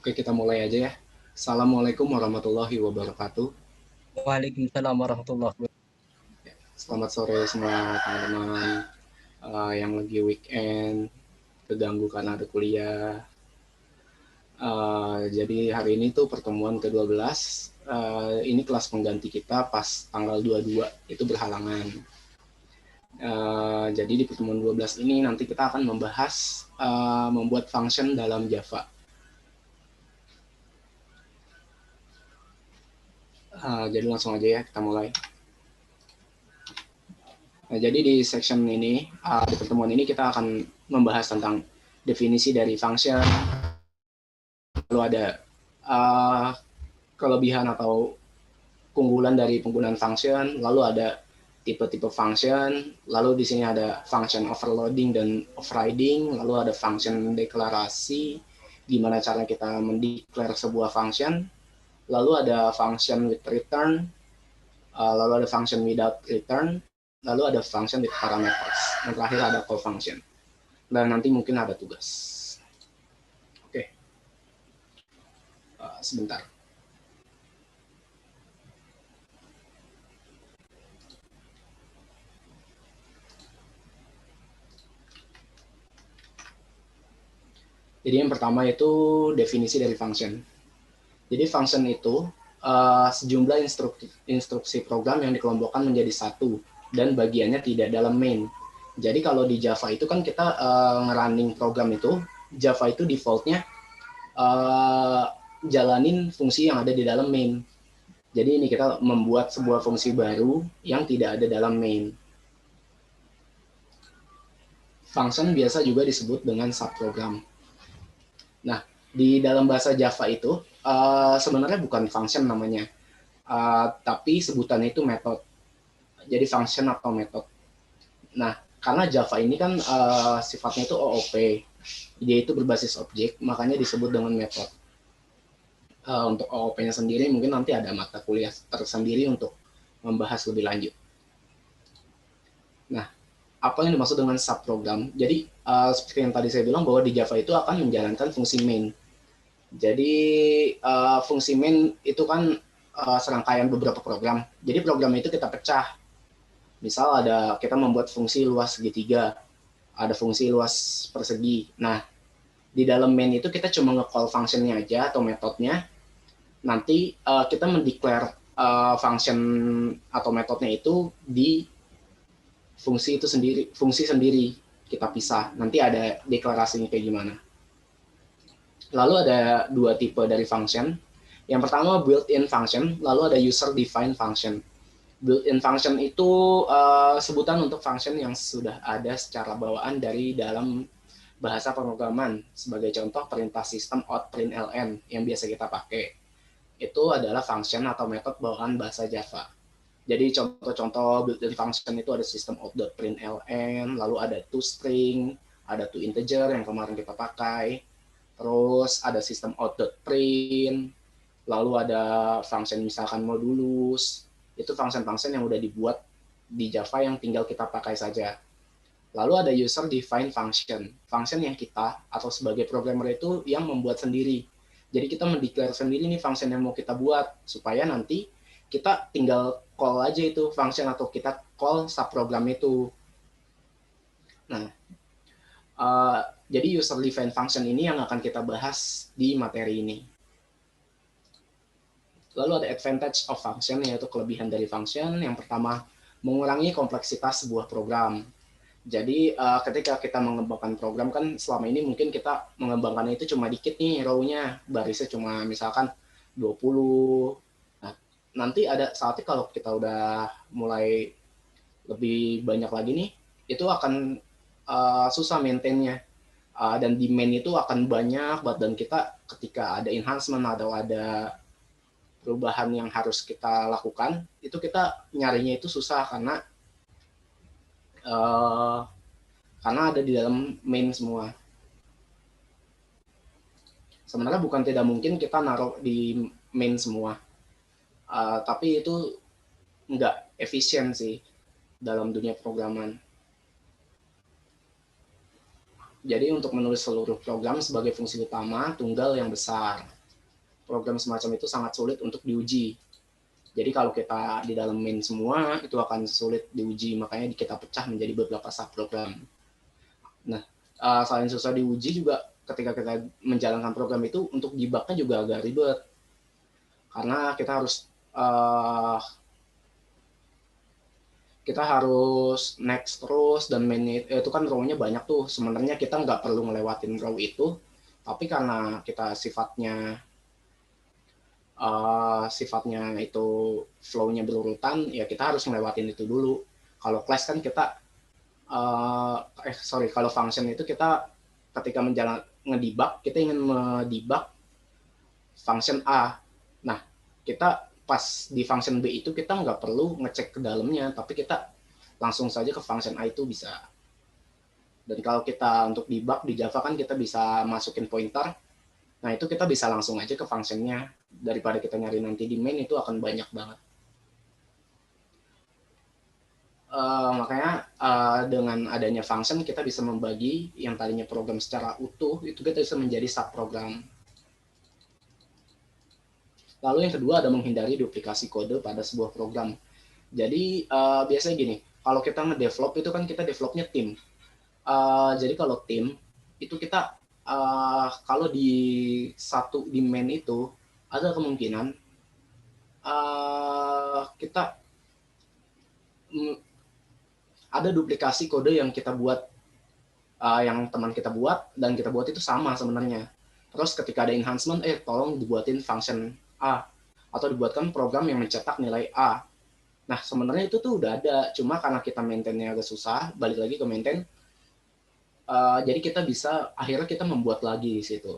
Oke, kita mulai aja ya. Assalamualaikum warahmatullahi wabarakatuh. Waalaikumsalam warahmatullahi wabarakatuh. Selamat sore semua teman-teman yang lagi weekend, keganggu karena ada kuliah. Jadi hari ini tuh pertemuan ke-12. Ini kelas pengganti kita pas tanggal 22 itu berhalangan. Jadi di pertemuan 12 ini nanti kita akan membahas membuat function dalam Java. Jadi langsung aja ya, kita mulai. Nah, jadi di section ini, di pertemuan ini kita akan membahas tentang definisi dari function, lalu ada uh, kelebihan atau keunggulan dari penggunaan function, lalu ada tipe-tipe function, lalu di sini ada function overloading dan overriding, lalu ada function deklarasi, gimana cara kita mendeklar sebuah function, lalu ada function with return, lalu ada function without return, lalu ada function with parameters, dan terakhir ada call function. Dan nanti mungkin ada tugas. Oke, sebentar. Jadi yang pertama itu definisi dari function. Jadi function itu sejumlah instruksi program yang dikelompokkan menjadi satu dan bagiannya tidak dalam main. Jadi kalau di Java itu kan kita ngerunning program itu, Java itu defaultnya jalanin fungsi yang ada di dalam main. Jadi ini kita membuat sebuah fungsi baru yang tidak ada dalam main. Function biasa juga disebut dengan subprogram. Nah, di dalam bahasa Java itu sebenarnya bukan function namanya, tapi sebutannya itu method. Jadi function atau method. Nah, karena Java ini kan sifatnya itu OOP, dia itu berbasis objek, makanya disebut dengan method. Untuk OOP-nya sendiri mungkin nanti ada mata kuliah tersendiri untuk membahas lebih lanjut. Nah, apa yang dimaksud dengan subprogram? Jadi seperti yang tadi saya bilang bahwa di Java itu akan menjalankan fungsi main. Jadi fungsi main itu kan serangkaian beberapa program. Jadi program itu kita pecah. Misal kita membuat fungsi luas segitiga, ada fungsi luas persegi. Nah, di dalam main itu kita cuma nge-call functionnya aja atau metodenya. Nanti kita mendeklar function atau metodenya itu di fungsi itu sendiri, fungsi sendiri kita pisah. Nanti ada deklarasinya kayak gimana. Lalu ada dua tipe dari function. Yang pertama built-in function, lalu ada user-defined function. Built-in function itu sebutan untuk function yang sudah ada secara bawaan dari dalam bahasa pemrograman. Sebagai contoh, perintah sistem out.println yang biasa kita pakai. Itu adalah function atau metode bawaan bahasa Java. Jadi contoh-contoh built-in function itu ada sistem out.println, lalu ada toString, ada toInteger yang kemarin kita pakai, terus ada sistem out.print, lalu ada function misalkan modulus, itu function-function yang udah dibuat di Java yang tinggal kita pakai saja. Lalu ada user defined function, function yang kita atau sebagai programmer itu yang membuat sendiri. Jadi kita mendeklar sendiri nih function yang mau kita buat, supaya nanti kita tinggal call aja itu function atau kita call subprogram itu. Nah, jadi user defined function ini yang akan kita bahas di materi ini. Lalu ada advantage of function, yaitu kelebihan dari function. Yang pertama, mengurangi kompleksitas sebuah program. Jadi ketika kita mengembangkan program kan selama ini mungkin kita mengembangkannya itu cuma dikit nih row-nya, barisnya cuma misalkan 20. Nah, nanti ada saatnya kalau kita udah mulai lebih banyak lagi nih, itu akan susah maintain-nya. Dan demand itu akan banyak, dan kita ketika ada enhancement atau ada perubahan yang harus kita lakukan, itu kita nyarinya itu susah karena ada di dalam main semua. Sebenarnya bukan tidak mungkin kita naruh di main semua, tapi itu nggak efisien sih dalam dunia programan. Jadi untuk menulis seluruh program sebagai fungsi utama, tunggal yang besar. program semacam itu sangat sulit untuk diuji. Jadi kalau kita di dalam main semua, itu akan sulit diuji, makanya kita pecah menjadi beberapa subprogram. Nah, selain susah diuji juga ketika kita menjalankan program itu, untuk debugnya juga agak ribet. Karena kita harus next terus, dan main itu kan row-nya banyak tuh. Sebenarnya kita nggak perlu ngelewatin row itu, tapi karena kita sifatnya itu flow-nya berurutan, ya kita harus ngelewatin itu dulu. Kalau class kan kita kalau function itu kita ketika ngedebug, kita ingin ngedebug function A. Nah, kita pas di function B itu kita nggak perlu ngecek ke dalamnya, tapi kita langsung saja ke function A itu bisa. Dan kalau kita untuk debug di Java kan kita bisa masukin pointer, nah itu kita bisa langsung aja ke functionnya, daripada kita nyari nanti di main, itu akan banyak banget. Makanya dengan adanya function kita bisa membagi yang tadinya program secara utuh, itu kita bisa menjadi subprogram. Lalu yang kedua ada menghindari duplikasi kode pada sebuah program. Jadi biasanya gini, kalau kita nge-develop itu kan kita developnya tim. Jadi kalau tim itu kita kalau di main itu ada kemungkinan kita ada duplikasi kode yang kita buat, yang teman kita buat dan kita buat itu sama sebenarnya. Terus ketika ada enhancement, tolong dibuatin function A, atau dibuatkan program yang mencetak nilai A. Nah, sebenarnya itu tuh udah ada, cuma karena kita maintain-nya agak susah, balik lagi ke maintain, jadi akhirnya kita membuat lagi di situ.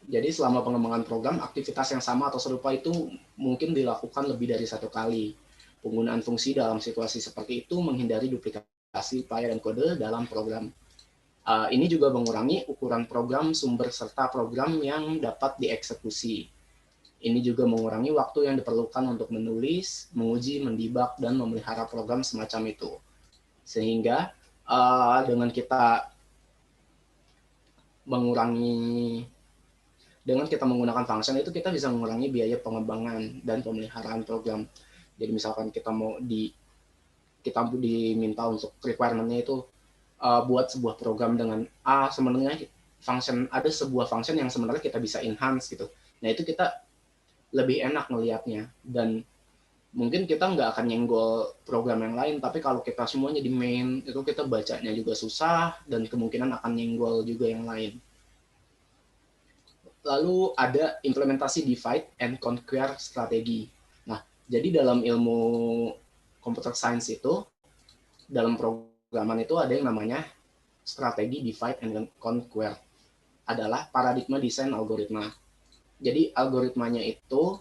Jadi selama pengembangan program, aktivitas yang sama atau serupa itu mungkin dilakukan lebih dari satu kali. Penggunaan fungsi dalam situasi seperti itu menghindari duplikasi file dan kode dalam program. Ini juga mengurangi ukuran program sumber serta program yang dapat dieksekusi. Ini juga mengurangi waktu yang diperlukan untuk menulis, menguji, mendebug, dan memelihara program semacam itu. Sehingga dengan kita menggunakan function itu, kita bisa mengurangi biaya pengembangan dan pemeliharaan program. Jadi misalkan kita diminta untuk requirement-nya itu buat sebuah program dengan A, sebenarnya ada sebuah function yang sebenarnya kita bisa enhance gitu. Nah, itu kita lebih enak ngelihatnya, dan mungkin kita nggak akan nyenggol program yang lain, tapi kalau kita semuanya di main, itu kita bacanya juga susah, dan kemungkinan akan nyenggol juga yang lain. Lalu ada implementasi divide and conquer strategi. Nah, jadi dalam ilmu computer science itu, dalam programan itu ada yang namanya strategi divide and conquer. Adalah paradigma desain algoritma. Jadi algoritmanya itu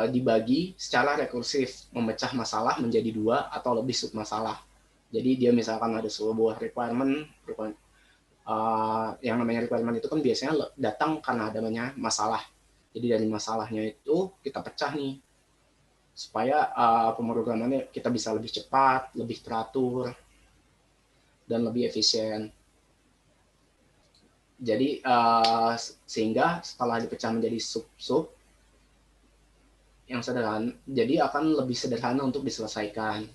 dibagi secara rekursif, memecah masalah menjadi 2 atau lebih submasalah. Jadi dia misalkan ada sebuah requirement, yang namanya requirement itu kan biasanya datang karena adanya masalah. Jadi dari masalahnya itu kita pecah nih, supaya pemrogramannya kita bisa lebih cepat, lebih teratur, dan lebih efisien. Jadi sehingga setelah dipecah menjadi sub-sub yang sederhana, jadi akan lebih sederhana untuk diselesaikan.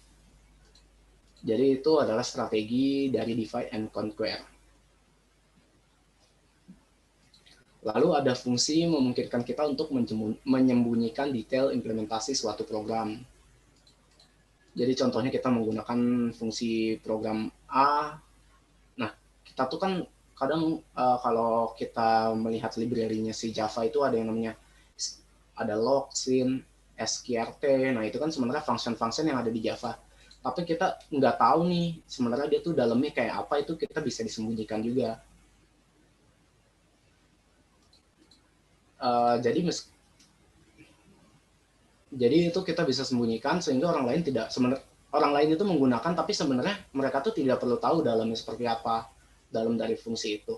Jadi itu adalah strategi dari divide and conquer. Lalu ada fungsi memungkinkan kita untuk menyembunyikan detail implementasi suatu program. Jadi contohnya kita menggunakan fungsi program A. Nah, kita tuh kan kadang kalau kita melihat library-nya si Java itu ada yang namanya ada log, sin, sqrt. Nah, itu kan sebenarnya function-function yang ada di Java. Tapi kita nggak tahu nih sebenarnya dia tuh dalamnya kayak apa, itu kita bisa disembunyikan juga. Jadi itu kita bisa sembunyikan sehingga orang lain itu menggunakan, tapi sebenarnya mereka tuh tidak perlu tahu dalamnya seperti apa, dalam dari fungsi itu.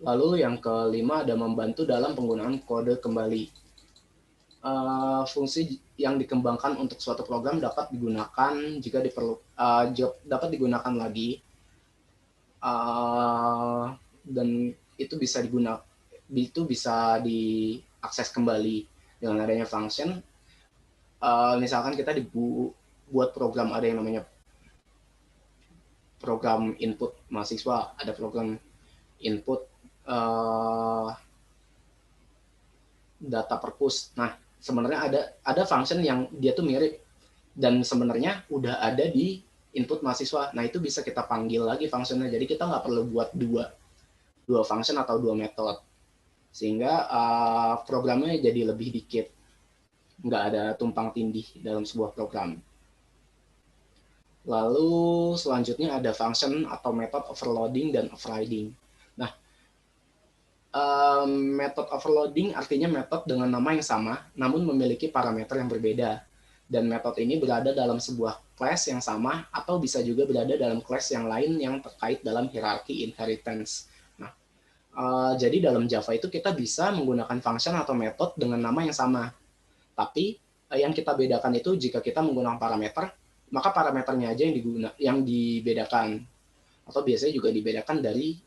Lalu yang kelima ada membantu dalam penggunaan kode kembali. fungsi yang dikembangkan untuk suatu program dapat digunakan jika dapat digunakan lagi, dan itu bisa diakses kembali dengan adanya function. Misalkan kita buat program, ada yang namanya program input mahasiswa, ada program input data perpus. Nah, sebenarnya ada function yang dia tuh mirip dan sebenarnya udah ada di input mahasiswa. Nah, itu bisa kita panggil lagi functionnya. Jadi kita nggak perlu buat dua function atau dua metode, sehingga programnya jadi lebih dikit, nggak ada tumpang tindih dalam sebuah program. Lalu selanjutnya ada function atau method overloading dan overriding. Nah, method overloading artinya metode dengan nama yang sama namun memiliki parameter yang berbeda, dan metode ini berada dalam sebuah class yang sama atau bisa juga berada dalam class yang lain yang terkait dalam hierarki inheritance. Nah, jadi dalam Java itu kita bisa menggunakan function atau metode dengan nama yang sama, tapi yang kita bedakan itu jika kita menggunakan parameter, maka parameternya aja yang dibedakan, atau biasanya juga dibedakan dari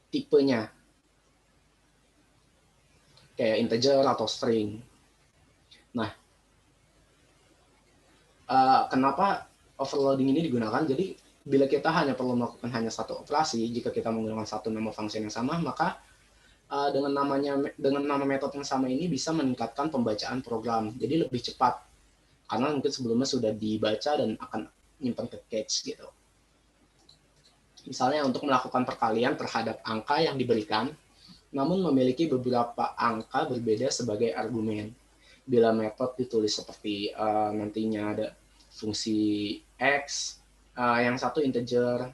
tipenya, kayak integer atau string. Nah, kenapa overloading ini digunakan? Jadi bila kita hanya perlu melakukan hanya satu operasi, jika kita menggunakan satu nama function yang sama, maka dengan nama metode yang sama ini bisa meningkatkan pembacaan program, jadi lebih cepat karena mungkin sebelumnya sudah dibaca dan akan nyimpan ke cache gitu. Misalnya untuk melakukan perkalian terhadap angka yang diberikan, namun memiliki beberapa angka berbeda sebagai argumen. Bila metode ditulis seperti nantinya ada fungsi X, yang satu integer,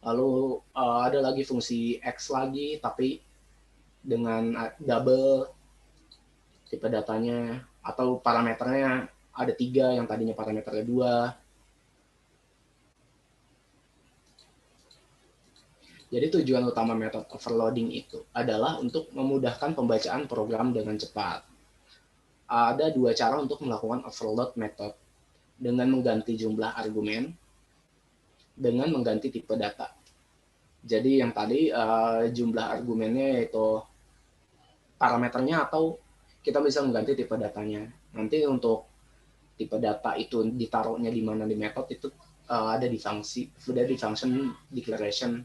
lalu ada lagi fungsi X lagi, tapi dengan double tipe datanya, atau parameternya ada 3 yang tadinya parameternya 2. Jadi tujuan utama metode overloading itu adalah untuk memudahkan pembacaan program dengan cepat. Ada 2 cara untuk melakukan overload method, dengan mengganti jumlah argumen, dengan mengganti tipe data. Jadi yang tadi jumlah argumennya yaitu parameternya, atau kita bisa mengganti tipe datanya. Nanti untuk tipe data itu ditaruhnya di mana di metode itu ada di function declaration.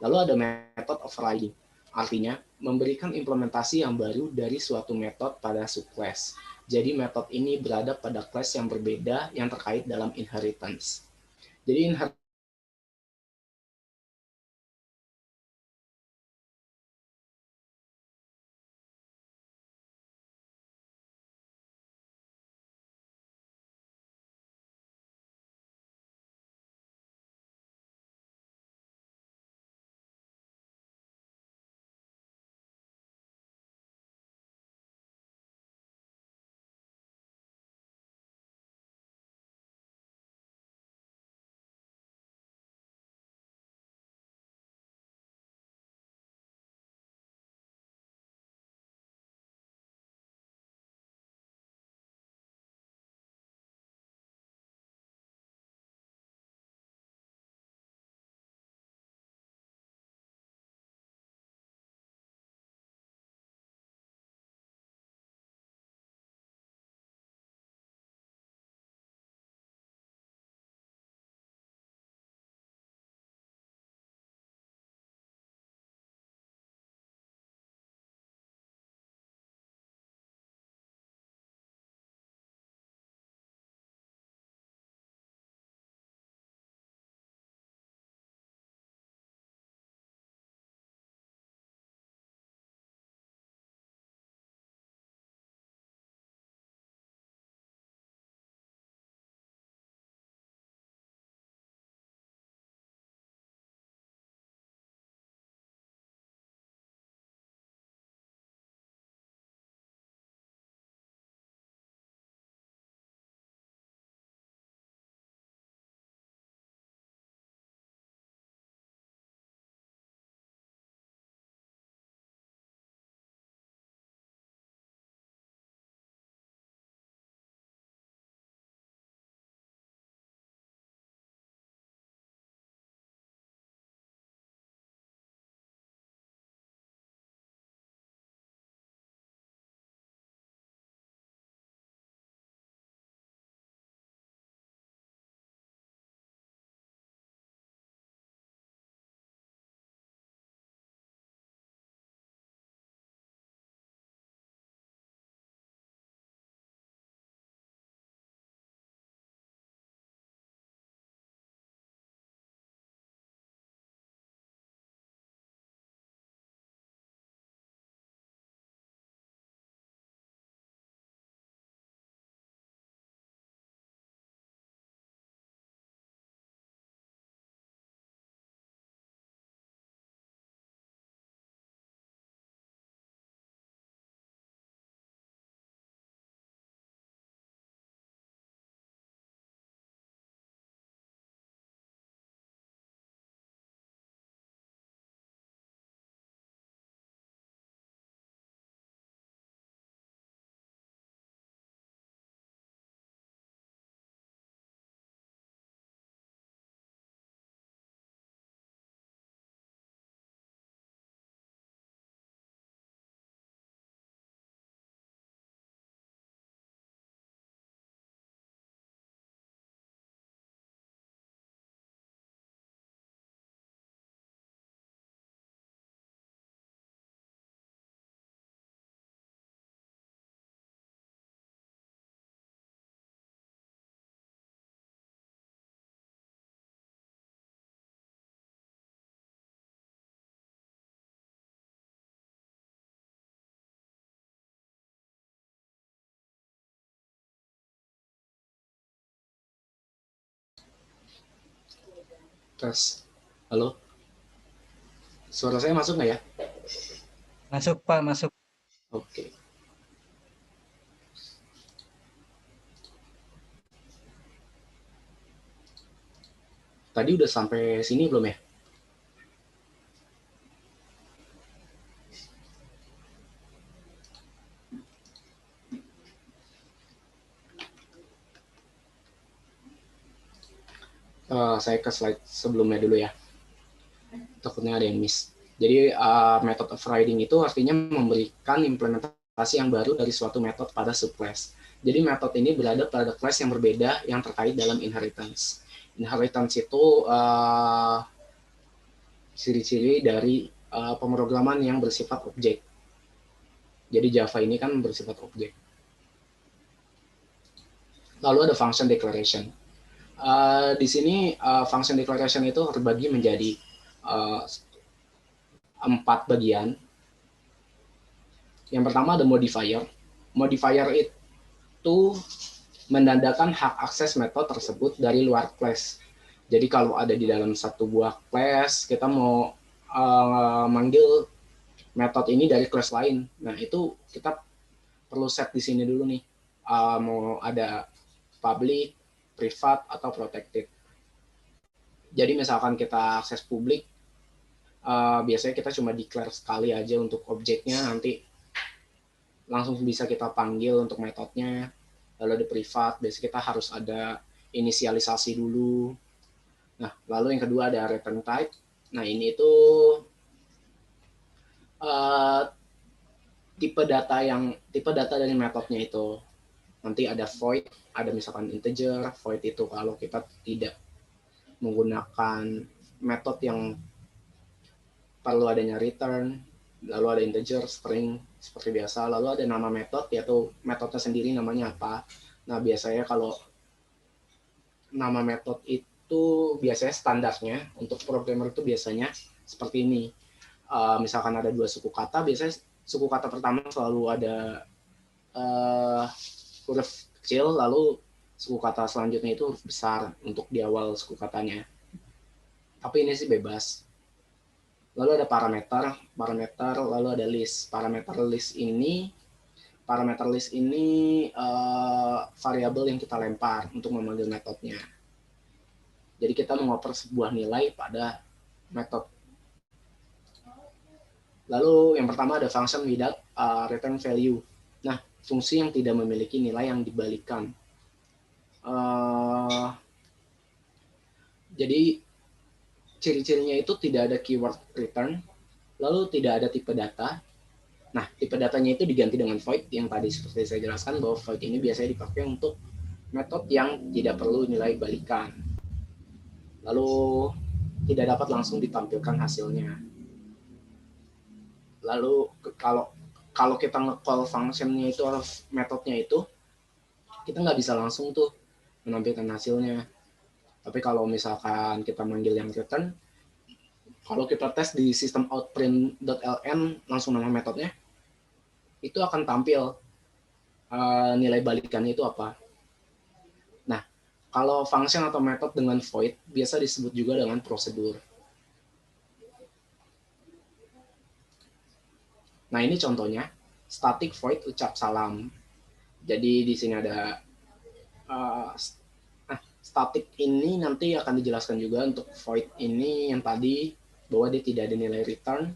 Lalu ada method overriding, artinya memberikan implementasi yang baru dari suatu metode pada subclass. Jadi metode ini berada pada class yang berbeda yang terkait dalam inheritance. Jadi Tes. Halo? Suara saya masuk nggak ya? Masuk Pak, masuk. Oke. Tadi udah sampai sini belum ya? Saya ke slide sebelumnya dulu ya. Takutnya ada yang miss. Jadi method of riding itu artinya memberikan implementasi yang baru dari suatu metode pada subclass. Jadi metode ini berada pada class yang berbeda yang terkait dalam inheritance. Inheritance itu ciri-ciri dari pemrograman yang bersifat objek. Jadi Java ini kan bersifat objek. Lalu ada function declaration. Di sini function declaration itu terbagi menjadi 4 bagian. Yang pertama ada modifier. Modifier itu menandakan hak akses metode tersebut dari luar class. Jadi kalau ada di dalam satu buah class, kita mau manggil metode ini dari class lain. Nah, itu kita perlu set di sini dulu nih. Mau ada public, private, atau protected. Jadi misalkan kita akses publik, biasanya kita cuma declare sekali aja untuk objeknya, nanti langsung bisa kita panggil untuk metodenya. Lalu di private, biasanya kita harus ada inisialisasi dulu. Nah, lalu yang kedua ada return type. Nah, ini itu tipe data dari metodenya itu. Nanti ada void, ada misalkan integer. Void itu kalau kita tidak menggunakan metode yang perlu adanya return, lalu ada integer, string seperti biasa, lalu ada nama metode, yaitu metodenya sendiri namanya apa. Nah, biasanya kalau nama metode itu biasanya standarnya untuk programmer itu biasanya seperti ini. Misalkan ada 2 suku kata, biasanya suku kata pertama selalu ada huruf kecil, lalu suku kata selanjutnya itu huruf besar untuk di awal suku katanya. Tapi ini sih bebas. Lalu ada parameter, lalu ada list. Parameter list ini variabel yang kita lempar untuk memanggil metodenya. Jadi kita mengoper sebuah nilai pada metode. Lalu yang pertama ada function without return value. Nah, fungsi yang tidak memiliki nilai yang dibalikkan. Jadi ciri-cirinya itu tidak ada keyword return, lalu tidak ada tipe data. Nah, tipe datanya itu diganti dengan void yang tadi seperti saya jelaskan, bahwa void ini biasanya dipakai untuk metode yang tidak perlu nilai balikan. Lalu tidak dapat langsung ditampilkan hasilnya. Lalu kalau kita nge-call functionnya itu atau metodenya itu, kita nggak bisa langsung tuh menampilkan hasilnya. Tapi kalau misalkan kita manggil yang return, kalau kita tes di sistem outprint.ln langsung nama metodenya, itu akan tampil nilai balikannya itu apa. Nah, kalau function atau metode dengan void biasa disebut juga dengan prosedur. Nah, ini contohnya static void ucap salam. Jadi di sini ada static ini nanti akan dijelaskan juga untuk void ini yang tadi bahwa dia tidak ada nilai return.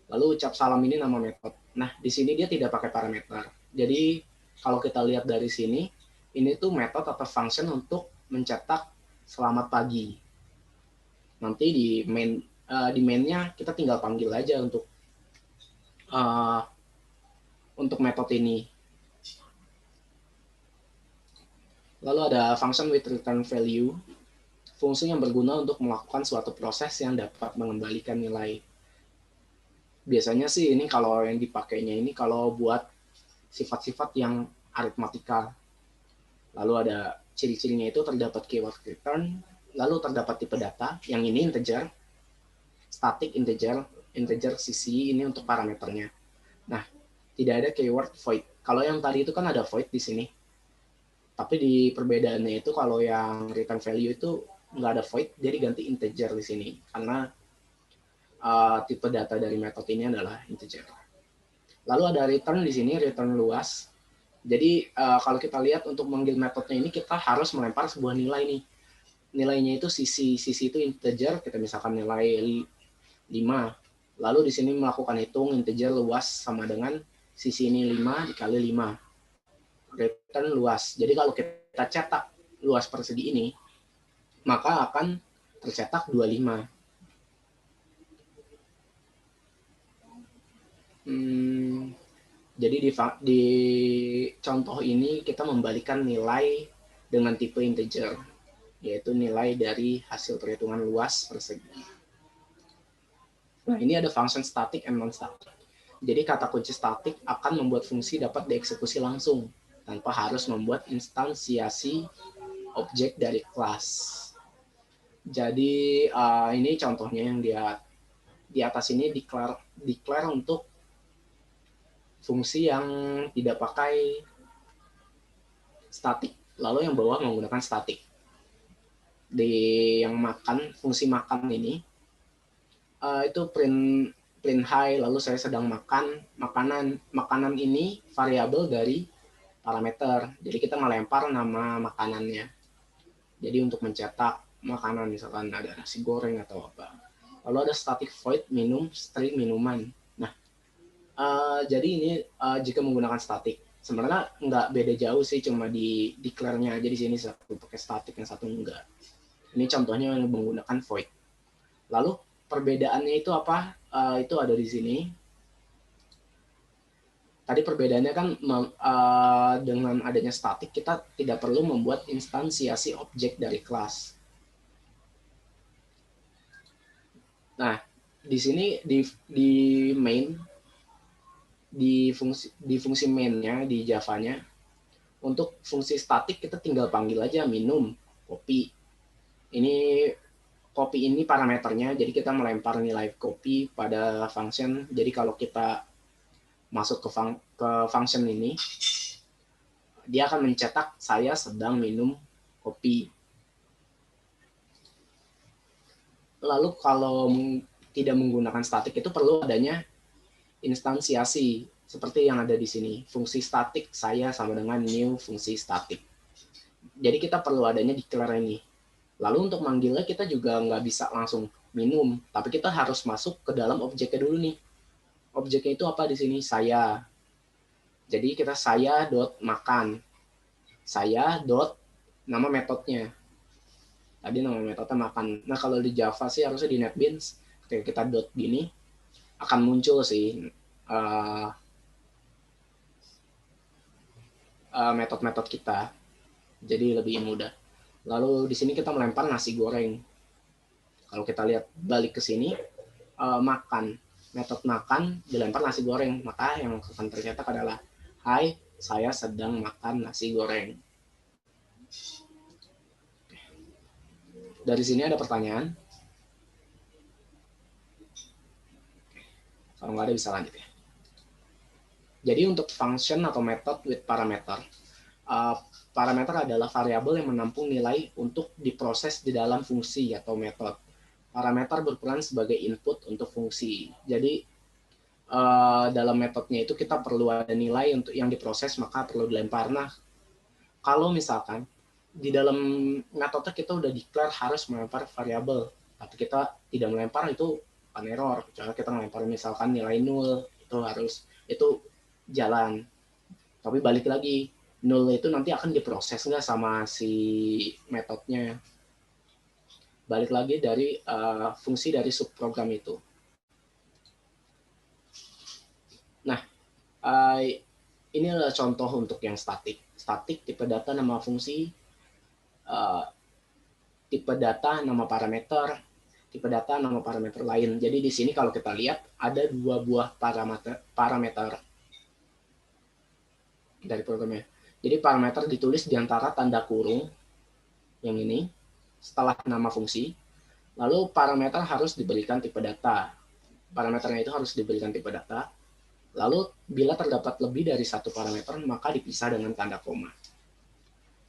Lalu ucap salam ini nama metode. Nah, di sini dia tidak pakai parameter. Jadi kalau kita lihat dari sini, ini tuh metode atau function untuk mencetak selamat pagi. Nanti di main-nya kita tinggal panggil aja untuk metode ini. Lalu ada function with return value, fungsi yang berguna untuk melakukan suatu proses yang dapat mengembalikan nilai. Biasanya sih ini kalau yang dipakainya ini kalau buat sifat-sifat yang aritmatikal. Lalu ada ciri-cirinya itu terdapat keyword return, lalu terdapat tipe data, yang ini integer, static integer CC ini untuk parameternya. Nah, tidak ada keyword void. Kalau yang tadi itu kan ada void di sini. Tapi di perbedaannya itu kalau yang return value itu nggak ada void, jadi ganti integer di sini karena tipe data dari metode ini adalah integer. Lalu ada return di sini, return luas. Jadi kalau kita lihat untuk manggil metodenya ini kita harus melempar sebuah nilai nih. Nilainya itu sisi itu integer, kita misalkan nilai 5. Lalu di sini melakukan hitung integer luas sama dengan sisi ini 5 dikali 5. Return luas. Jadi kalau kita cetak luas persegi ini, maka akan tercetak 25. Jadi di contoh ini kita membalikan nilai dengan tipe integer, yaitu nilai dari hasil perhitungan luas persegi. Nah, ini ada function static and non-static. Jadi kata kunci static akan membuat fungsi dapat dieksekusi langsung, tanpa harus membuat instansiasi objek dari kelas. Jadi ini contohnya yang di atas ini declare untuk fungsi yang tidak pakai static, lalu yang bawah menggunakan static. Di yang makan, fungsi makan ini itu print hi, lalu saya sedang makan makanan ini variabel dari parameter. Jadi kita melempar nama makanannya. Jadi untuk mencetak makanan misalkan ada nasi goreng atau apa. Lalu ada static void minum string minuman. Nah, jadi ini jika menggunakan static. Sebenarnya nggak beda jauh sih, cuma di declare-nya aja di sini satu pakai static yang satu enggak. Ini contohnya yang menggunakan void. Lalu perbedaannya itu apa? Itu ada di sini. Tadi perbedaannya kan dengan adanya static kita tidak perlu membuat instansiasi objek dari kelas. Nah, di sini di main, di fungsi main-nya di Java-nya, untuk fungsi static kita tinggal panggil aja minum, kopi. Ini kopi ini parameternya, jadi kita melempar nilai kopi pada function. Jadi kalau kita masuk ke function ini, dia akan mencetak saya sedang minum kopi. Lalu kalau tidak menggunakan static itu perlu adanya instansiasi seperti yang ada di sini. Fungsi static saya sama dengan new fungsi static. Jadi kita perlu adanya declare ini. Lalu untuk manggilnya kita juga nggak bisa langsung minum, tapi kita harus masuk ke dalam objeknya dulu nih. Objeknya itu apa di sini? Saya. Jadi kita saya dot makan. Saya dot nama metodenya. Tadi nama metodenya makan. Nah kalau di Java sih harusnya di NetBeans ketika kita dot gini akan muncul sih metode-metode kita. Jadi lebih mudah. Lalu di sini kita melempar nasi goreng. Kalau kita lihat balik ke sini, makan. Metode makan dilempar nasi goreng. Maka yang akan tercetak adalah, hai, saya sedang makan nasi goreng. Dari sini ada pertanyaan? Kalau nggak ada bisa lanjut ya. Jadi untuk function atau method with parameter, parameter adalah variabel yang menampung nilai untuk diproses di dalam fungsi atau metode. Parameter berperan sebagai input untuk fungsi. Jadi dalam metodenya itu kita perlu ada nilai untuk yang diproses, maka perlu dilempar. Nah, kalau misalkan di dalam metode kita udah declare harus melempar variabel, tapi kita tidak melempar, itu akan error. Kecuali kita melempar misalkan nilai 0, itu jalan. Tapi balik lagi, 0 itu nanti akan diproses nggak sama si metodenya. Balik lagi dari fungsi dari subprogram itu. Nah, ini adalah contoh untuk yang static. Static, tipe data, nama fungsi, tipe data, nama parameter, tipe data, nama parameter lain. Jadi di sini kalau kita lihat ada 2 buah parameter dari programnya. Jadi parameter ditulis di antara tanda kurung yang ini setelah nama fungsi. Lalu parameter harus diberikan tipe data. Parameternya itu harus diberikan tipe data. Lalu bila terdapat lebih dari satu parameter maka dipisah dengan tanda koma.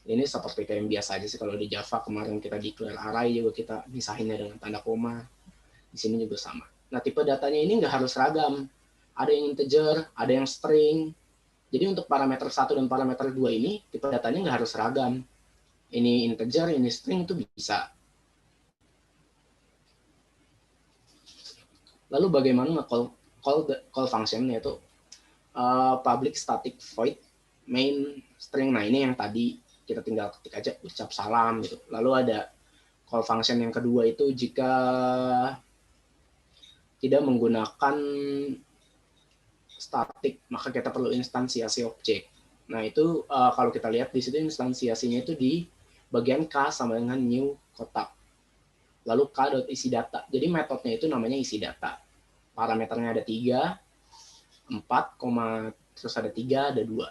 Ini seperti kayak yang biasa aja sih kalau di Java kemarin kita declare array juga kita misahinnya dengan tanda koma. Di sini juga sama. Nah, tipe datanya ini nggak harus seragam. Ada yang integer, ada yang string. Jadi untuk parameter 1 dan parameter 2 ini, tipe datanya nggak harus seragam. Ini integer, ini string itu bisa. Lalu bagaimana call function, yaitu public static void main string. Nah, ini yang tadi kita tinggal ketik aja ucap salam gitu. Lalu ada call function yang kedua itu jika tidak menggunakan statik, maka kita perlu instansiasi objek. Nah, itu kalau kita lihat di situ instansiasinya itu di bagian K sama dengan new kotak. Lalu k.isi data. Jadi metodenya itu namanya isi data. Parameternya ada 3, 4, terus ada 3, ada 2.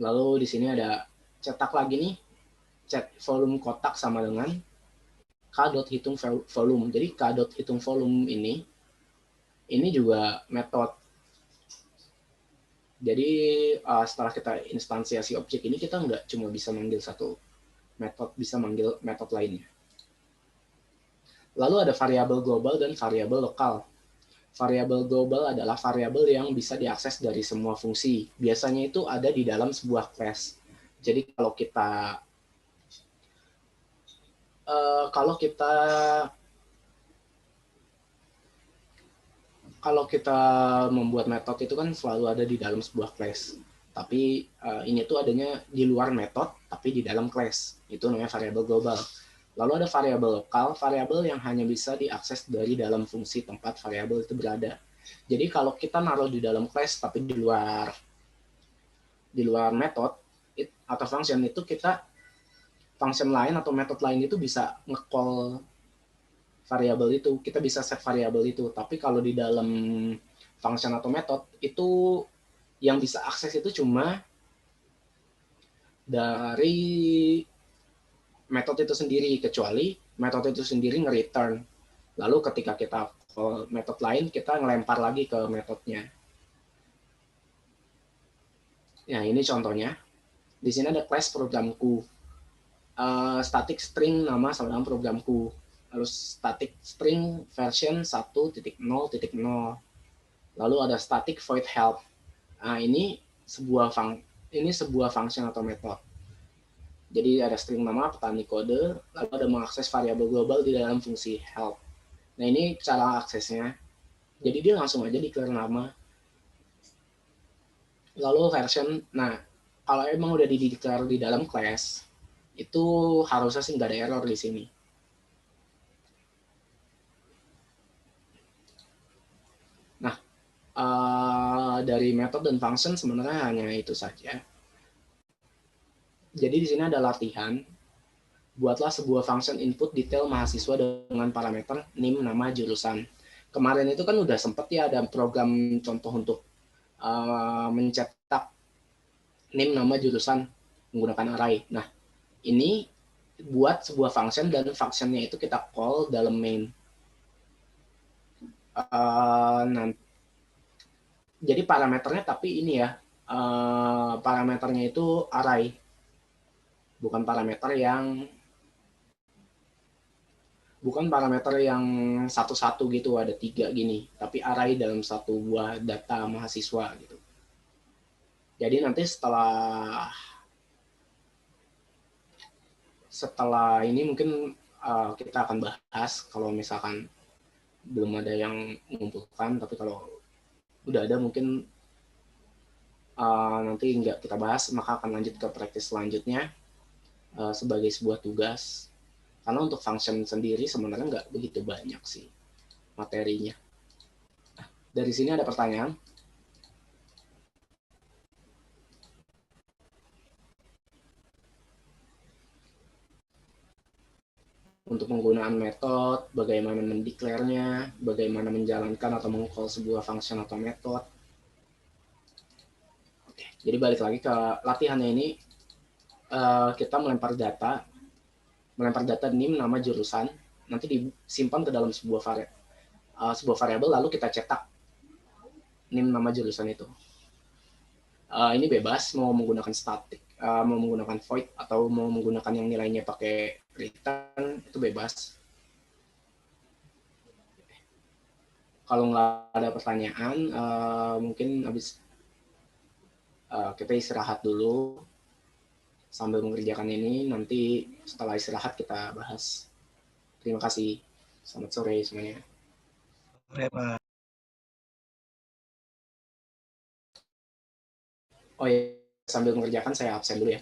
Lalu di sini ada cetak lagi nih, cet volume kotak sama dengan k.hitung volume. Jadi k.hitung volume ini juga metode. Jadi setelah kita instansiasi objek ini, kita nggak cuma bisa manggil satu metode, bisa manggil metode lainnya. Lalu ada variabel global dan variabel lokal. Variabel global adalah variabel yang bisa diakses dari semua fungsi. Biasanya itu ada di dalam sebuah class. Jadi kalau kita membuat metode itu kan selalu ada di dalam sebuah class. Tapi ini tuh adanya di luar metode, tapi di dalam class. Itu namanya variabel global. Lalu ada variabel lokal, variabel yang hanya bisa diakses dari dalam fungsi tempat variabel itu berada. Jadi kalau kita naruh di dalam class tapi di luar metode atau function itu, kita function lain atau metode lain itu bisa nge-call variabel itu, kita bisa set variabel itu. Tapi kalau di dalam function atau metode itu yang bisa akses itu cuma dari metode itu sendiri, kecuali metode itu sendiri nge-return. Lalu ketika kita call metode lain, kita ngelempar lagi ke metodenya. Nah, ini contohnya. Di sini ada class programku. Static string nama sama dengan programku. Lalu static string version 1.0.0. Lalu ada static void help. Nah, ini sebuah function atau metode. Jadi ada string nama, petani kode, lalu ada mengakses variabel global di dalam fungsi help. Nah, ini cara aksesnya. Jadi dia langsung aja declare nama. Lalu version, nah kalau emang udah di-declare di dalam class, itu harusnya sih nggak ada error di sini. Nah, dari metode dan function sebenarnya hanya itu saja. Jadi di sini ada latihan. Buatlah sebuah function input detail mahasiswa dengan parameter NIM, nama, jurusan. Kemarin itu kan udah sempet ya ada program contoh untuk mencetak NIM, nama, jurusan menggunakan array. Nah, ini buat sebuah function dan functionnya itu kita call dalam main. Jadi parameternya tapi ini ya, parameternya itu array, bukan parameter yang satu-satu gitu, ada 3 gini, tapi array dalam satu buah data mahasiswa gitu. Jadi nanti setelah ini mungkin kita akan bahas kalau misalkan belum ada yang mengumpulkan, tapi kalau udah ada mungkin nanti nggak kita bahas, maka akan lanjut ke praktis selanjutnya sebagai sebuah tugas. Karena untuk function sendiri sebenarnya nggak begitu banyak sih materinya. Nah, dari sini ada pertanyaan. Untuk penggunaan metode, bagaimana mendeklarnya, bagaimana menjalankan atau meng-call sebuah function atau metode. Oke, jadi balik lagi ke latihannya ini, kita melempar data NIM, nama, jurusan, nanti disimpan ke dalam sebuah variabel, lalu kita cetak NIM, nama, jurusan itu. ini bebas mau menggunakan static, mau menggunakan void atau mau menggunakan yang nilainya pakai return, itu bebas. Kalau nggak ada pertanyaan, mungkin habis kita istirahat dulu sambil mengerjakan ini. Nanti setelah istirahat kita bahas. Terima kasih. Selamat sore semuanya. Sore, Pak. Oh ya, sambil mengerjakan saya absen dulu ya.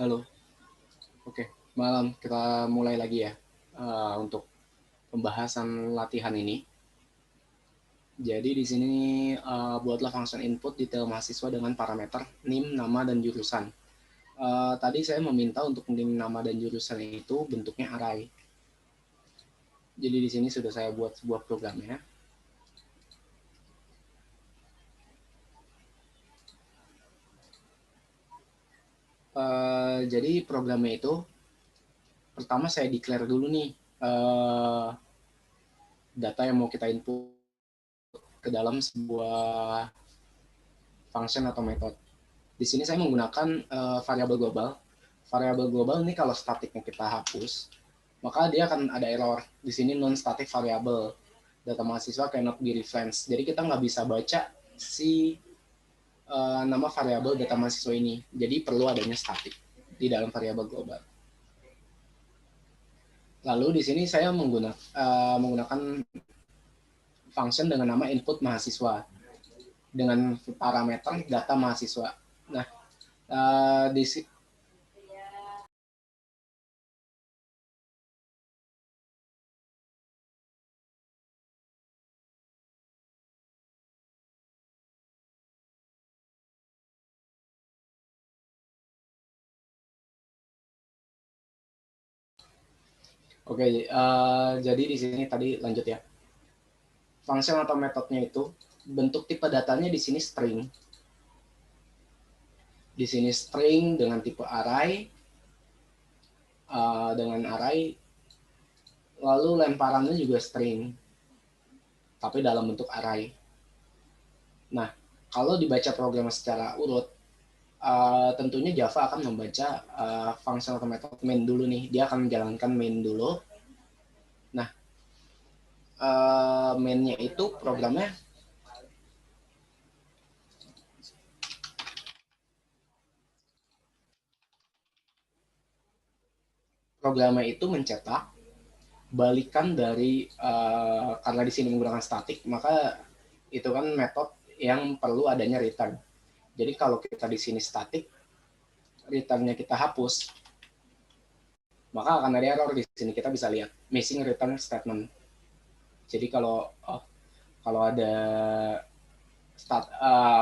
Halo. Oke, malam kita mulai lagi ya untuk pembahasan latihan ini. Jadi di sini buatlah function input detail mahasiswa dengan parameter NIM, nama, dan jurusan. Tadi saya meminta untuk NIM, nama, dan jurusan itu bentuknya array. Jadi di sini sudah saya buat sebuah programnya. Jadi programnya itu pertama saya declare dulu nih data yang mau kita input ke dalam sebuah function atau method. Di sini saya menggunakan variabel global. Variabel global ini kalau statiknya kita hapus, maka dia akan ada error. Di sini non-static variable. Data mahasiswa cannot be referenced. Jadi kita nggak bisa baca si nama variabel data mahasiswa ini. Jadi perlu adanya static di dalam variabel global. Lalu di sini saya menggunakan function dengan nama input mahasiswa dengan parameter data mahasiswa. Nah, di Oke, jadi di sini tadi lanjut ya. Function atau metodenya itu bentuk tipe datanya di sini string. Di sini string dengan tipe array, lalu lemparannya juga string, tapi dalam bentuk array. Nah, kalau dibaca program secara urut, tentunya Java akan membaca function atau metode main dulu nih. Dia akan menjalankan main dulu. Nah, mainnya itu programnya itu mencetak balikan dari karena di sini menggunakan statik, maka itu kan metode yang perlu adanya return. Jadi kalau kita di sini statik, returnnya kita hapus, maka akan ada error di sini. Kita bisa lihat missing return statement. Jadi kalau ada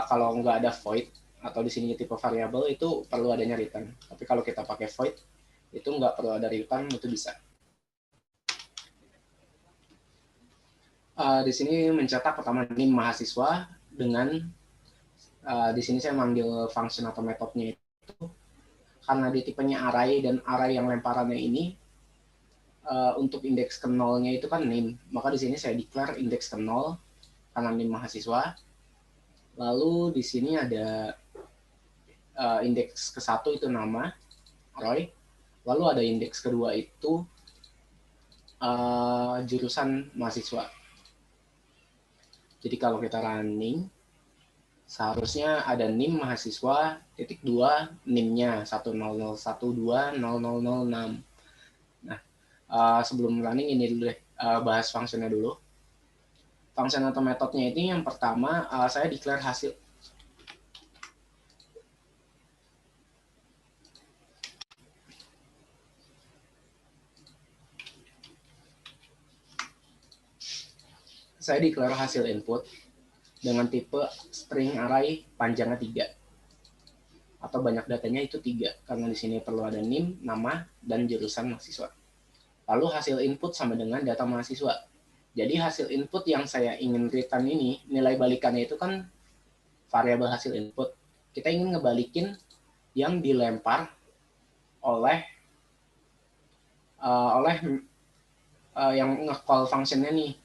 kalau nggak ada void atau di sini tipe variabel itu perlu adanya return. Tapi kalau kita pakai void itu nggak perlu ada return, itu bisa. Di sini mencetak pertama NIM mahasiswa dengan di sini saya manggil function atau metodenya itu karena di tipenya array dan array yang lemparannya ini untuk indeks ke nolnya itu kan NIM, maka di sini saya declare indeks ke nol karena NIM mahasiswa. Lalu di sini ada indeks ke satu itu nama Roy, lalu ada indeks kedua itu jurusan mahasiswa. Jadi kalau kita running, seharusnya ada NIM mahasiswa titik 2 NIM-nya 100120006. Nah, sebelum running ini dulu deh, bahas fungsinya dulu. Function atau metodenya ini yang pertama saya declare hasil. Saya declare hasil input dengan tipe string array panjangnya 3 atau banyak datanya itu 3 karena di sini perlu ada NIM, nama, dan jurusan mahasiswa. Lalu hasil input sama dengan data mahasiswa. Jadi hasil input yang saya ingin return ini, nilai balikannya itu kan variabel hasil input. Kita ingin ngebalikin yang dilempar oleh yang nge-call functionnya nih.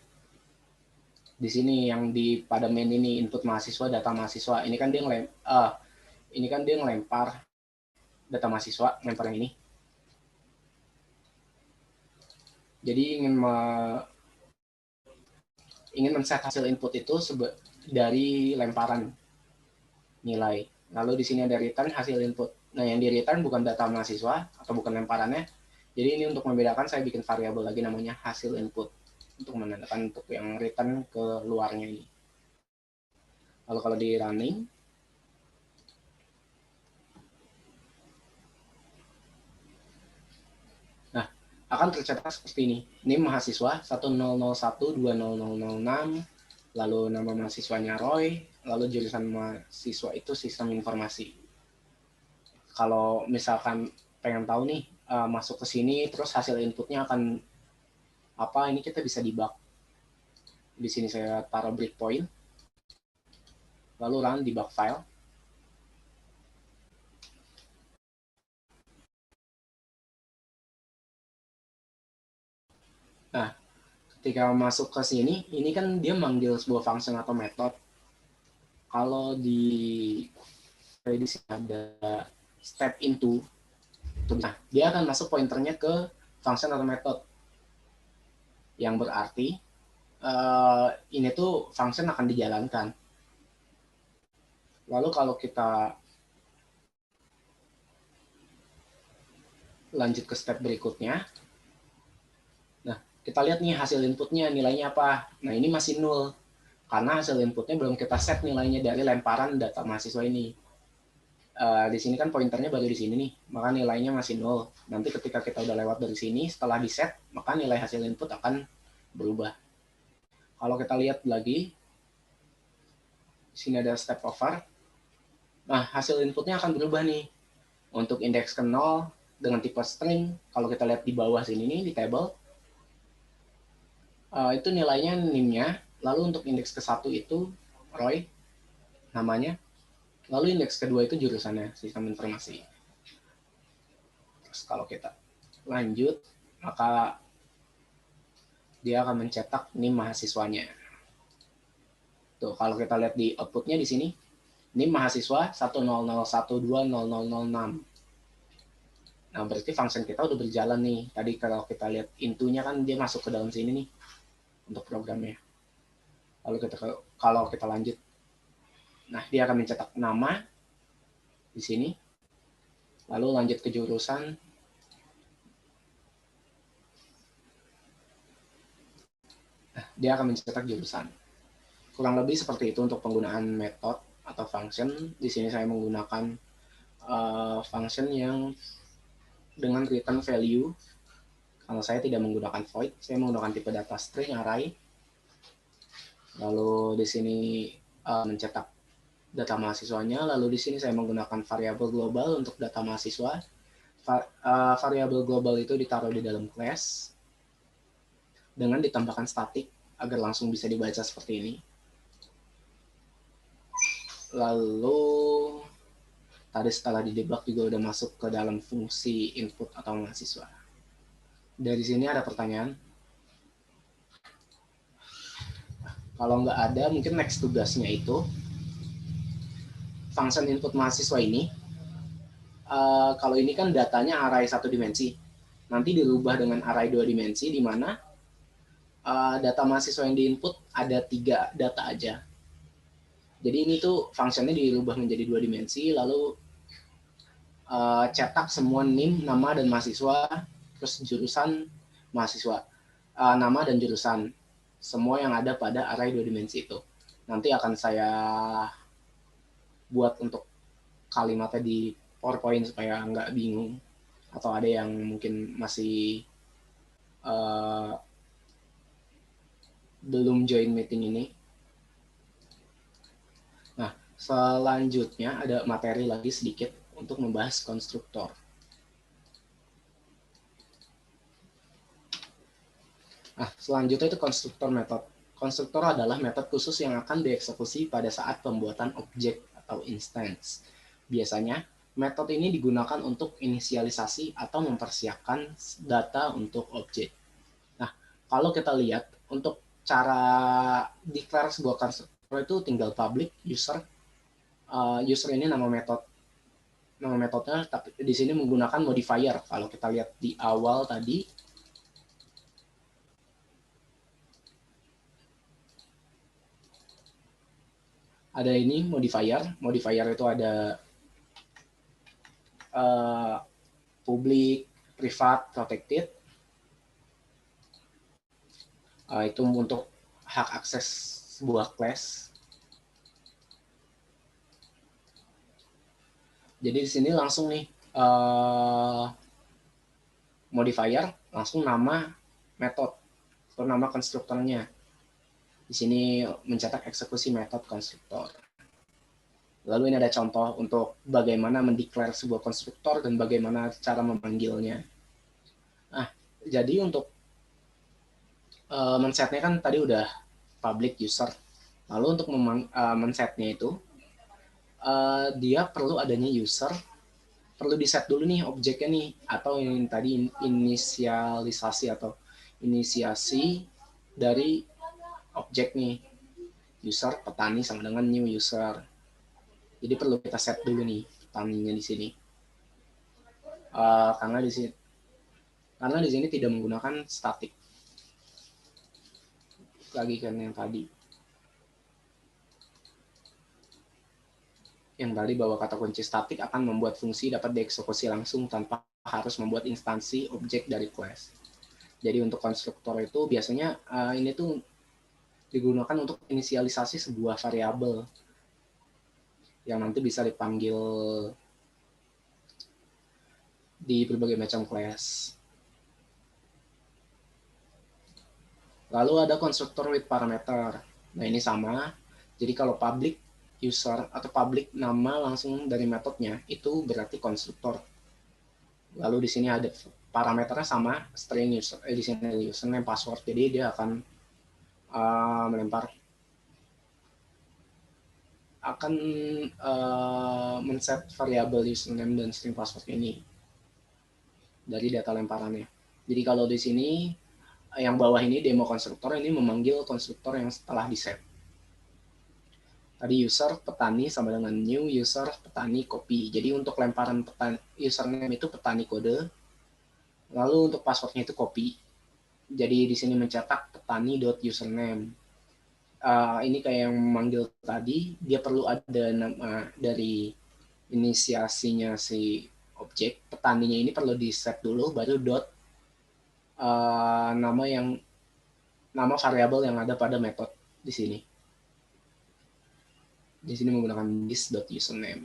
Di sini yang di pada main ini input mahasiswa, data mahasiswa. Ini kan dia ngelempar data mahasiswa, ngelempar yang ini. Jadi ingin men-set hasil input itu dari lemparan nilai. Lalu di sini ada return hasil input. Nah, yang di return bukan data mahasiswa atau bukan lemparannya. Jadi ini untuk membedakan saya bikin variabel lagi namanya hasil input untuk menandakan untuk yang return ke luarnya ini. Lalu kalau di running, akan tercetak seperti ini. NIM mahasiswa 1001200006, lalu nama mahasiswanya Roy, lalu jurusan mahasiswa itu sistem informasi. Kalau misalkan pengen tahu nih, masuk ke sini terus hasil inputnya akan apa, ini kita bisa debug. Di sini saya taruh breakpoint, lalu run debug file. Nah, ketika masuk ke sini, ini kan dia manggil sebuah function atau method. Kalau di sini ada step into, nah, dia akan masuk pointernya ke function atau method. Yang berarti ini tuh function akan dijalankan. Lalu kalau kita lanjut ke step berikutnya, nah kita lihat nih hasil inputnya nilainya apa. Nah ini masih 0, karena hasil inputnya belum kita set nilainya dari lemparan data mahasiswa ini. Di sini kan pointernya baru di sini nih, maka nilainya masih 0. Nanti ketika kita udah lewat dari sini, setelah di set, maka nilai hasil input akan berubah. Kalau kita lihat lagi, di sini ada step over. Nah, hasil inputnya akan berubah nih. Untuk indeks ke 0 dengan tipe string, kalau kita lihat di bawah sini nih, di table, itu nilainya NIM-nya. Lalu untuk indeks ke 1 itu Roy, namanya. Lalu indeks kedua itu jurusannya, sistem informasi. Terus kalau kita lanjut, maka dia akan mencetak NIM mahasiswanya. Tuh, kalau kita lihat di outputnya di sini, NIM mahasiswa 100120006. Nah, berarti function kita udah berjalan nih. Tadi kalau kita lihat intunya kan dia masuk ke dalam sini nih untuk programnya. Lalu kalau kita lanjut, nah dia akan mencetak nama di sini. Lalu lanjut ke jurusan. Nah, dia akan mencetak jurusan. Kurang lebih seperti itu untuk penggunaan method atau function. Di sini saya menggunakan function yang dengan return value. Kalau saya tidak menggunakan void, saya menggunakan tipe data string array. Lalu di sini mencetak data mahasiswanya. Lalu di sini saya menggunakan variabel global untuk data mahasiswa. Variabel global itu ditaruh di dalam class dengan ditambahkan static agar langsung bisa dibaca seperti ini. Lalu tadi setelah di debug juga udah masuk ke dalam fungsi input atau mahasiswa. Dari sini ada pertanyaan? Kalau nggak ada, mungkin next tugasnya itu function input mahasiswa ini. Kalau ini kan datanya array 1 dimensi, nanti dirubah dengan array 2 dimensi, di mana data mahasiswa yang diinput ada 3 data aja. Jadi ini tuh fungsinya dirubah menjadi 2 dimensi, lalu cetak semua NIM, nama dan mahasiswa, terus jurusan mahasiswa, nama dan jurusan, semua yang ada pada array 2 dimensi itu. Nanti akan saya buat untuk kalimatnya di PowerPoint supaya nggak bingung, atau ada yang mungkin masih belum join meeting ini. Nah, selanjutnya ada materi lagi sedikit untuk membahas konstruktor. Nah, selanjutnya itu konstruktor method. Konstruktor adalah metode khusus yang akan dieksekusi pada saat pembuatan objek atau instance. Biasanya, metode ini digunakan untuk inisialisasi atau mempersiapkan data untuk objek. Nah, kalau kita lihat untuk cara declare sebuah konstruktor itu tinggal public user. User ini nama metodenya, tapi di sini menggunakan modifier. Kalau kita lihat di awal tadi, ada ini modifier. Modifier itu ada public, privat, protected. Itu untuk hak akses sebuah class. Jadi di sini langsung nih modifier, langsung nama metode atau nama konstruktornya. Di sini mencetak eksekusi metode konstruktor. Lalu ini ada contoh untuk bagaimana mendeklar sebuah konstruktor dan bagaimana cara memanggilnya. Nah, jadi untuk men-setnya kan tadi udah public user. Lalu untuk men-setnya itu, dia perlu adanya user, perlu di-set dulu nih objeknya nih, atau yang tadi inisialisasi atau inisiasi dari objek nih. User petani sama dengan new user. Jadi perlu kita set dulu nih petaninya di sini. Karena di sini tidak menggunakan static. Lagi kan yang tadi. Yang tadi bahwa kata kunci static akan membuat fungsi dapat dieksekusi langsung tanpa harus membuat instansi objek dari class. Jadi untuk konstruktor itu biasanya ini tuh digunakan untuk inisialisasi sebuah variabel yang nanti bisa dipanggil di berbagai macam class. Lalu ada konstruktor with parameter. Nah ini sama. Jadi kalau public user atau public nama langsung dari metodenya itu berarti konstruktor. Lalu di sini ada parameternya sama string user. Di sini username password. Jadi dia akan melempar akan men-set variabel username dan string password ini dari data lemparannya. Jadi kalau di sini yang bawah ini demo konstruktor ini memanggil konstruktor yang setelah di-set. Tadi user petani sama dengan new user petani copy. Jadi untuk lemparan petani, username itu petani kode. Lalu untuk passwordnya itu copy. Jadi di sini mencetak petani.username. Ini kayak yang memanggil tadi, dia perlu ada nama dari inisiasinya si objek. Petaninya ini perlu di set dulu, baru dot nama variabel yang ada pada metode di sini. Di sini menggunakan this.username.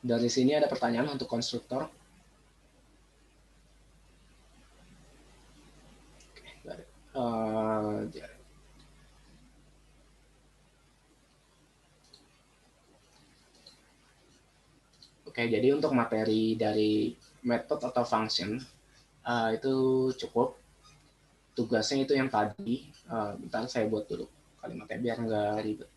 Dari sini ada pertanyaan untuk konstruktor. Oke, jadi untuk materi dari metode atau function itu cukup. Tugasnya itu yang tadi. Bentar saya buat dulu kalimatnya biar nggak ribet.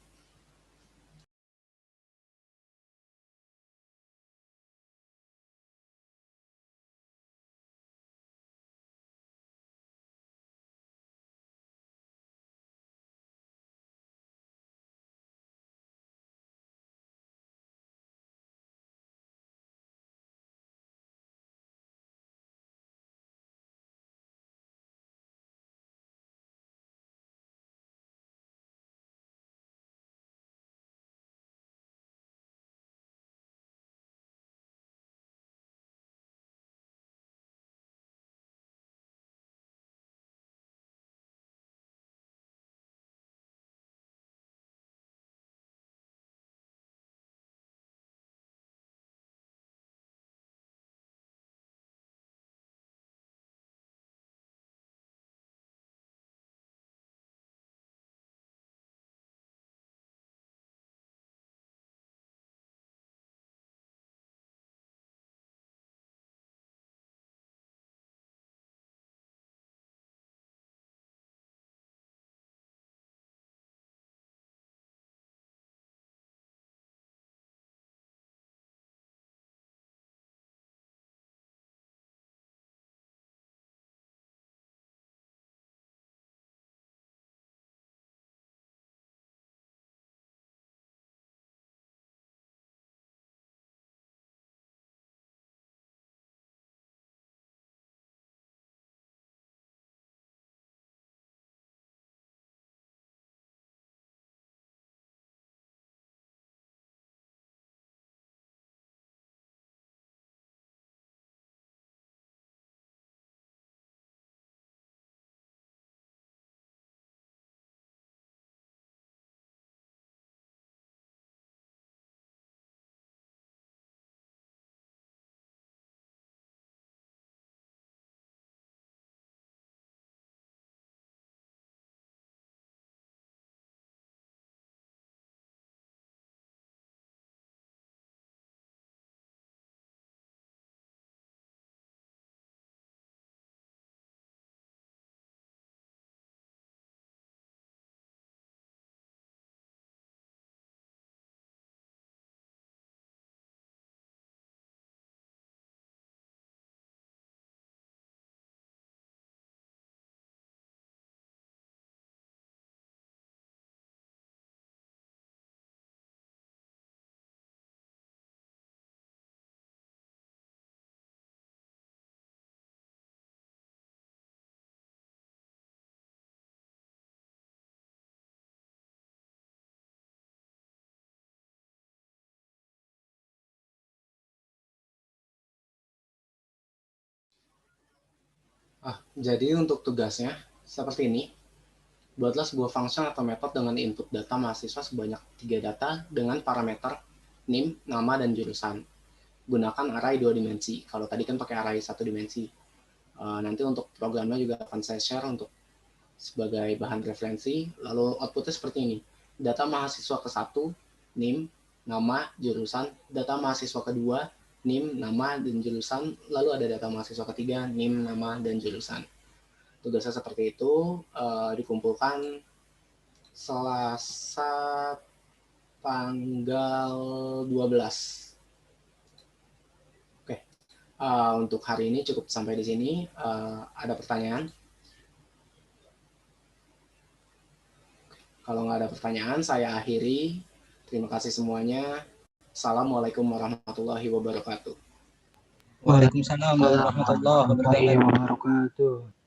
Jadi untuk tugasnya seperti ini. Buatlah sebuah function atau metode dengan input data mahasiswa sebanyak 3 data dengan parameter NIM, nama, dan jurusan. Gunakan array 2 dimensi. Kalau tadi kan pakai array 1 dimensi. Nanti untuk programnya juga akan saya share untuk sebagai bahan referensi. Lalu outputnya seperti ini. Data mahasiswa ke-1, NIM, nama, jurusan. Data mahasiswa kedua, NIM, nama, dan jurusan. Lalu ada data mahasiswa ketiga, NIM, nama, dan jurusan. Tugasnya seperti itu, dikumpulkan Selasa tanggal 12. Oke, untuk hari ini cukup sampai di sini. Ada pertanyaan? Kalau nggak ada pertanyaan, saya akhiri. Terima kasih semuanya. Assalamualaikum warahmatullahi wabarakatuh. Waalaikumsalam warahmatullahi wabarakatuh. wabarakatuh.